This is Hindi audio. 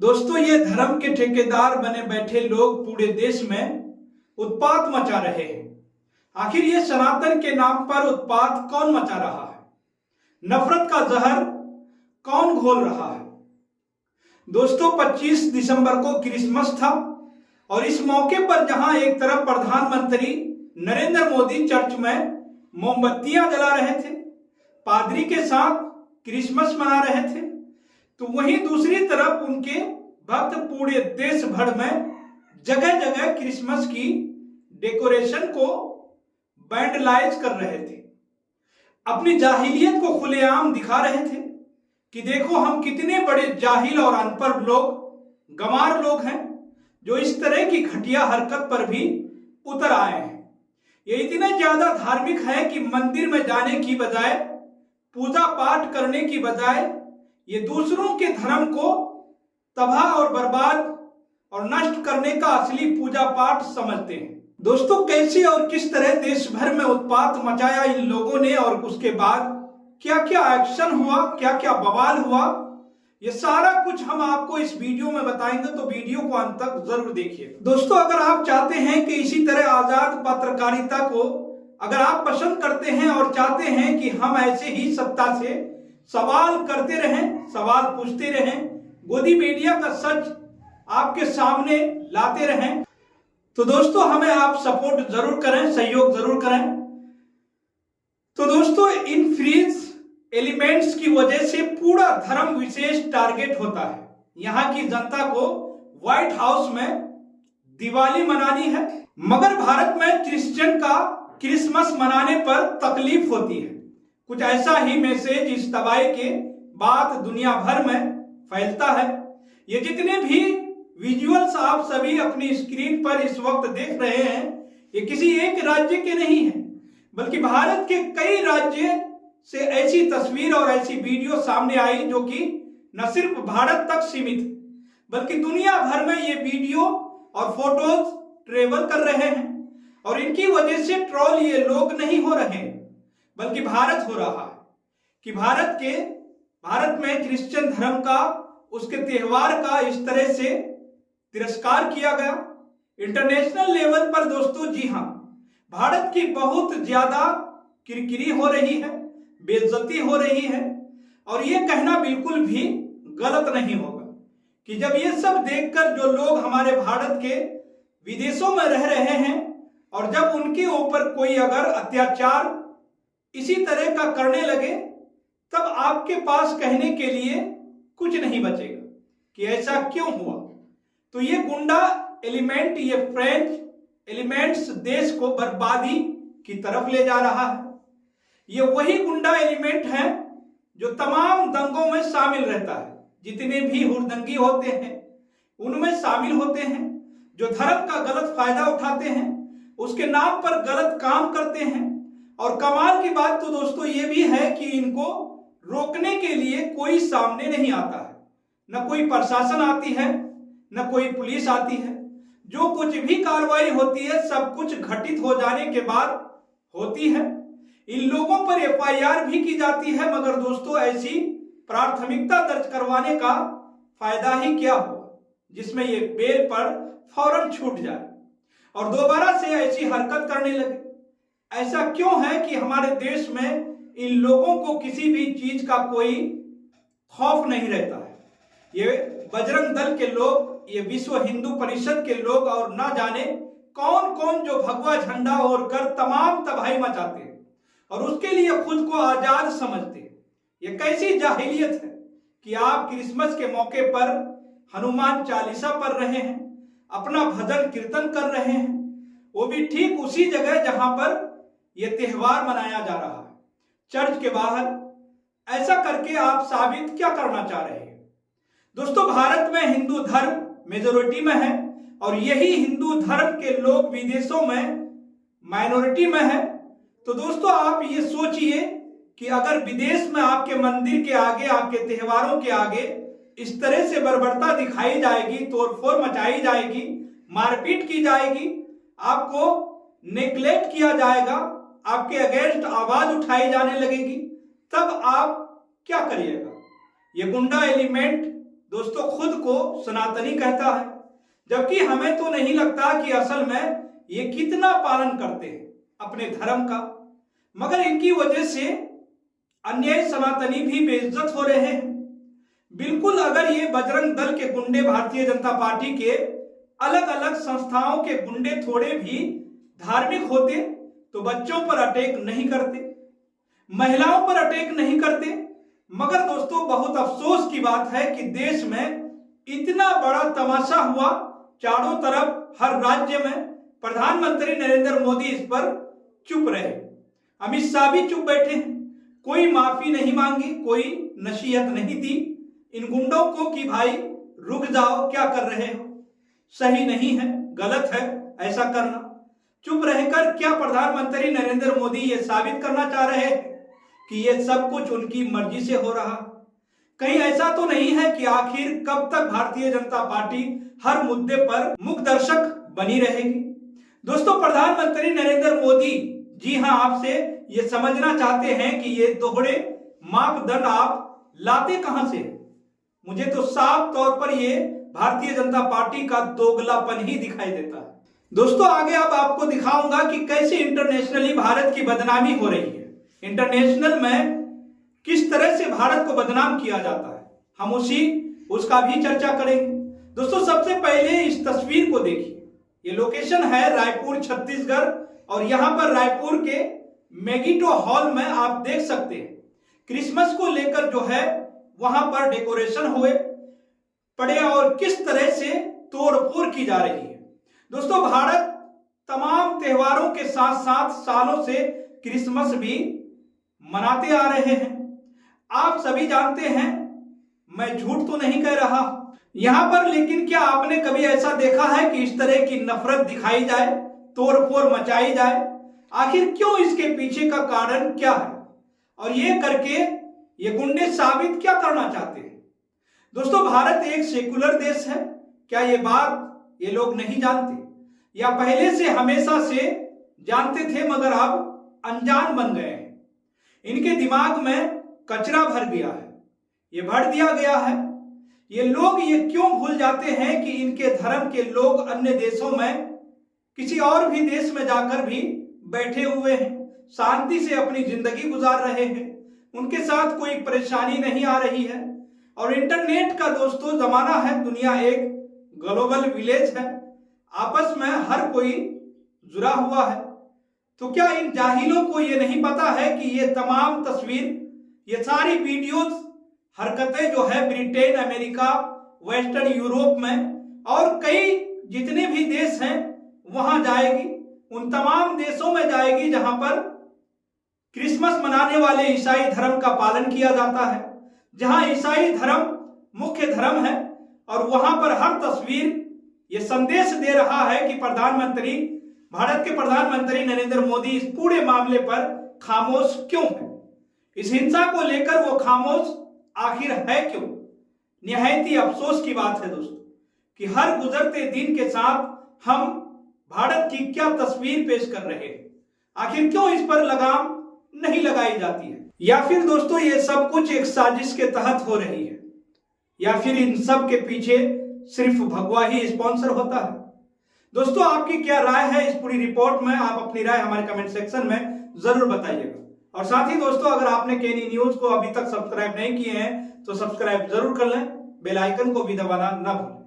दोस्तों, ये धर्म के ठेकेदार बने बैठे लोग पूरे देश में उत्पात मचा रहे हैं। आखिर ये सनातन के नाम पर उत्पात कौन मचा रहा है? नफरत का जहर कौन घोल रहा है? दोस्तों, 25 दिसंबर को क्रिसमस था और इस मौके पर जहां एक तरफ प्रधानमंत्री नरेंद्र मोदी चर्च में मोमबत्तियां जला रहे थे, पादरी के साथ क्रिसमस मना रहे थे, तो वहीं दूसरी तरफ उनके भक्त पूरे देश भर में जगह जगह क्रिसमस की डेकोरेशन को बैंडलाइज कर रहे थे। अपनी जाहिलियत को खुलेआम दिखा रहे थे कि देखो हम कितने बड़े जाहिल और अनपढ़ लोग, गंवार लोग हैं जो इस तरह की घटिया हरकत पर भी उतर आए हैं। ये इतने ज्यादा धार्मिक है कि मंदिर में जाने की बजाय, पूजा पाठ करने की बजाय ये दूसरों के धर्म को तबाह और बर्बाद और नष्ट करने का असली पूजा पाठ समझते हैं। दोस्तों, कैसे और किस तरह देश भर में उत्पात मचाया इन लोगों ने और उसके बाद क्या क्या एक्शन हुआ, क्या क्या बवाल हुआ, ये सारा कुछ हम आपको इस वीडियो में बताएंगे, तो वीडियो को अंत तक जरूर देखिए। दोस्तों, अगर आप चाहते हैं कि इसी तरह आजाद पत्रकारिता को अगर आप पसंद करते हैं और चाहते हैं कि हम ऐसे ही सत्ता से सवाल करते रहें, सवाल पूछते रहें, गोदी मीडिया का सच आपके सामने लाते रहें, तो दोस्तों हमें आप सपोर्ट जरूर करें, सहयोग जरूर करें। तो दोस्तों, इन फ्रीज एलिमेंट्स की वजह से पूरा धर्म विशेष टारगेट होता है। यहां की जनता को व्हाइट हाउस में दिवाली मनानी है, मगर भारत में क्रिश्चियन का क्रिसमस मनाने पर तकलीफ होती है। कुछ ऐसा ही मैसेज इस तबाही के बाद दुनिया भर में फैलता है। ये जितने भी विजुअल्स आप सभी अपनी स्क्रीन पर इस वक्त देख रहे हैं, ये किसी एक राज्य के नहीं है, बल्कि भारत के कई राज्य से ऐसी तस्वीर और ऐसी वीडियो सामने आई जो कि न सिर्फ भारत तक सीमित है, बल्कि दुनिया भर में ये वीडियो और फोटोज ट्रेवल कर रहे हैं। और इनकी वजह से ट्रोल ये लोग नहीं हो रहे हैं, बल्कि भारत हो रहा है कि भारत में क्रिश्चियन धर्म का, उसके त्योहार का इस तरह से तिरस्कार किया गया इंटरनेशनल लेवल पर। दोस्तों, जी हां, भारत की बहुत ज्यादा किरकिरी हो रही है, बेइज्जती हो रही है, और यह कहना बिल्कुल भी गलत नहीं होगा कि जब ये सब देखकर जो लोग हमारे भारत के विदेशों में रह रहे हैं और जब उनके ऊपर कोई अगर अत्याचार इसी तरह का करने लगे, तब आपके पास कहने के लिए कुछ नहीं बचेगा कि ऐसा क्यों हुआ। तो ये गुंडा एलिमेंट, ये फ्रेंच एलिमेंट्स देश को बर्बादी की तरफ ले जा रहा है। ये वही गुंडा एलिमेंट है जो तमाम दंगों में शामिल रहता है। जितने भी हुड़दंगी होते हैं उनमें शामिल होते हैं, जो धर्म का गलत फायदा उठाते हैं, उसके नाम पर गलत काम करते हैं। और कमाल की बात तो दोस्तों ये भी है कि इनको रोकने के लिए कोई सामने नहीं आता है, न कोई प्रशासन आती है, न कोई पुलिस आती है। जो कुछ भी कार्रवाई होती है सब कुछ घटित हो जाने के बाद होती है। इन लोगों पर एफआईआर भी की जाती है, मगर दोस्तों ऐसी प्राथमिकता दर्ज करवाने का फायदा ही क्या हुआ जिसमें ये बेल पर फौरन छूट जाए और दोबारा से ऐसी हरकत करने लगे। ऐसा क्यों है कि हमारे देश में इन लोगों को किसी भी चीज का कोई खौफ नहीं रहता है। ये बजरंग दल के लोग, ये विश्व हिंदू परिषद के लोग और ना जाने कौन कौन जो भगवा झंडा ओढ़ कर तमाम तबाही मचाते हैं और उसके लिए खुद को आजाद समझते हैं। ये कैसी जाहिलियत है कि आप क्रिसमस के मौके पर हनुमान चालीसा पढ़ रहे हैं, अपना भजन कीर्तन कर रहे हैं, वो भी ठीक उसी जगह जहां पर यह त्योहार मनाया जा रहा है, चर्च के बाहर। ऐसा करके आप साबित क्या करना चाह रहे हैं? दोस्तों, भारत में हिंदू धर्म मेजोरिटी में है और यही हिंदू धर्म के लोग विदेशों में माइनॉरिटी में है। तो दोस्तों, आप ये सोचिए कि अगर विदेश में आपके मंदिर के आगे, आपके त्योहारों के आगे इस तरह से बर्बरता दिखाई जाएगी, तोड़फोड़ मचाई जाएगी, मारपीट की जाएगी, आपको नेग्लेक्ट किया जाएगा, आपके अगेंस्ट आवाज उठाई जाने लगेगी, तब आप क्या करिएगा? ये गुंडा एलिमेंट दोस्तों खुद को सनातनी कहता है, जबकि हमें तो नहीं लगता कि असल में ये कितना पालन करते हैं अपने धर्म का, मगर इनकी वजह से अन्य सनातनी भी बेइज्जत हो रहे हैं। बिल्कुल, अगर ये बजरंग दल के गुंडे, भारतीय जनता पार्टी के अलग अलग संस्थाओं के गुंडे थोड़े भी धार्मिक होते तो बच्चों पर अटैक नहीं करते, महिलाओं पर अटैक नहीं करते। मगर दोस्तों बहुत अफसोस की बात है कि देश में इतना बड़ा तमाशा हुआ, चारों तरफ हर राज्य में प्रधानमंत्री नरेंद्र मोदी इस पर चुप रहे, अमित शाह भी चुप बैठे हैं, कोई माफी नहीं मांगी, कोई नसीहत नहीं दी इन गुंडों को कि भाई रुक जाओ, क्या कर रहे हो, सही नहीं है, गलत है ऐसा करना। चुप रहकर क्या प्रधानमंत्री नरेंद्र मोदी ये साबित करना चाह रहे हैं कि ये सब कुछ उनकी मर्जी से हो रहा? कहीं ऐसा तो नहीं है कि आखिर कब तक भारतीय जनता पार्टी हर मुद्दे पर मुख्य दर्शक बनी रहेगी? दोस्तों प्रधानमंत्री नरेंद्र मोदी जी हां आपसे ये समझना चाहते हैं कि ये दोहरे मापदंड आप लाते कहां से? मुझे तो साफ तौर पर ये भारतीय जनता पार्टी का दोगलापन ही दिखाई देता है। दोस्तों आगे अब आपको दिखाऊंगा कि कैसे इंटरनेशनली भारत की बदनामी हो रही है, इंटरनेशनल में किस तरह से भारत को बदनाम किया जाता है, हम उसका भी चर्चा करेंगे। दोस्तों सबसे पहले इस तस्वीर को देखिए, ये लोकेशन है रायपुर छत्तीसगढ़, और यहां पर रायपुर के मेगिटो हॉल में आप देख सकते हैं क्रिसमस को लेकर जो है वहां पर डेकोरेशन हुए पड़े और किस तरह से तोड़फोड़ की जा रही है। दोस्तों भारत तमाम त्योहारों के साथ साथ सालों से क्रिसमस भी मनाते आ रहे हैं, आप सभी जानते हैं, मैं झूठ तो नहीं कह रहा यहां पर। लेकिन क्या आपने कभी ऐसा देखा है कि इस तरह की नफरत दिखाई जाए, तोड़फोड़ मचाई जाए? आखिर क्यों, इसके पीछे का कारण क्या है, और ये करके ये गुंडे साबित क्या करना चाहते हैं? दोस्तों भारत एक सेकुलर देश है, क्या ये बात ये लोग नहीं जानते, या पहले से हमेशा से जानते थे मगर अब अनजान बन गए हैं? इनके दिमाग में कचरा भर गया है, ये भर दिया गया है। ये लोग ये क्यों भूल जाते हैं कि इनके धर्म के लोग अन्य देशों में, किसी और भी देश में जाकर भी बैठे हुए हैं, शांति से अपनी जिंदगी गुजार रहे हैं, उनके साथ कोई परेशानी नहीं आ रही है। और इंटरनेट का दोस्तों जमाना है, दुनिया एक ग्लोबल विलेज है, आपस में हर कोई जुड़ा हुआ है। तो क्या इन जाहिलों को ये नहीं पता है कि ये तमाम तस्वीर, ये सारी वीडियोस, हरकतें जो है ब्रिटेन, अमेरिका, वेस्टर्न यूरोप में और कई जितने भी देश हैं वहां जाएगी, उन तमाम देशों में जाएगी जहां पर क्रिसमस मनाने वाले ईसाई धर्म का पालन किया जाता है, जहां ईसाई धर्म मुख्य धर्म है, और वहां पर हर तस्वीर ये संदेश दे रहा है कि भारत के प्रधानमंत्री नरेंद्र मोदी इस पूरे मामले पर खामोश क्यों है, इस हिंसा को लेकर वो खामोश आखिर है क्यों? निहायत ही अफसोस की बात है दोस्तों कि हर गुजरते दिन के साथ हम भारत की क्या तस्वीर पेश कर रहे हैं, आखिर क्यों इस पर लगाम नहीं लगाई जाती है? या फिर दोस्तों ये सब कुछ एक साजिश के तहत हो रही है, या फिर इन सब के पीछे सिर्फ भगवा ही स्पॉन्सर होता है? दोस्तों आपकी क्या राय है इस पूरी रिपोर्ट में? आप अपनी राय हमारे कमेंट सेक्शन में जरूर बताइएगा। और साथ ही दोस्तों अगर आपने केनी न्यूज को अभी तक सब्सक्राइब नहीं किए हैं तो सब्सक्राइब जरूर कर लें, बेल आइकन को भी दबाना ना भूलें।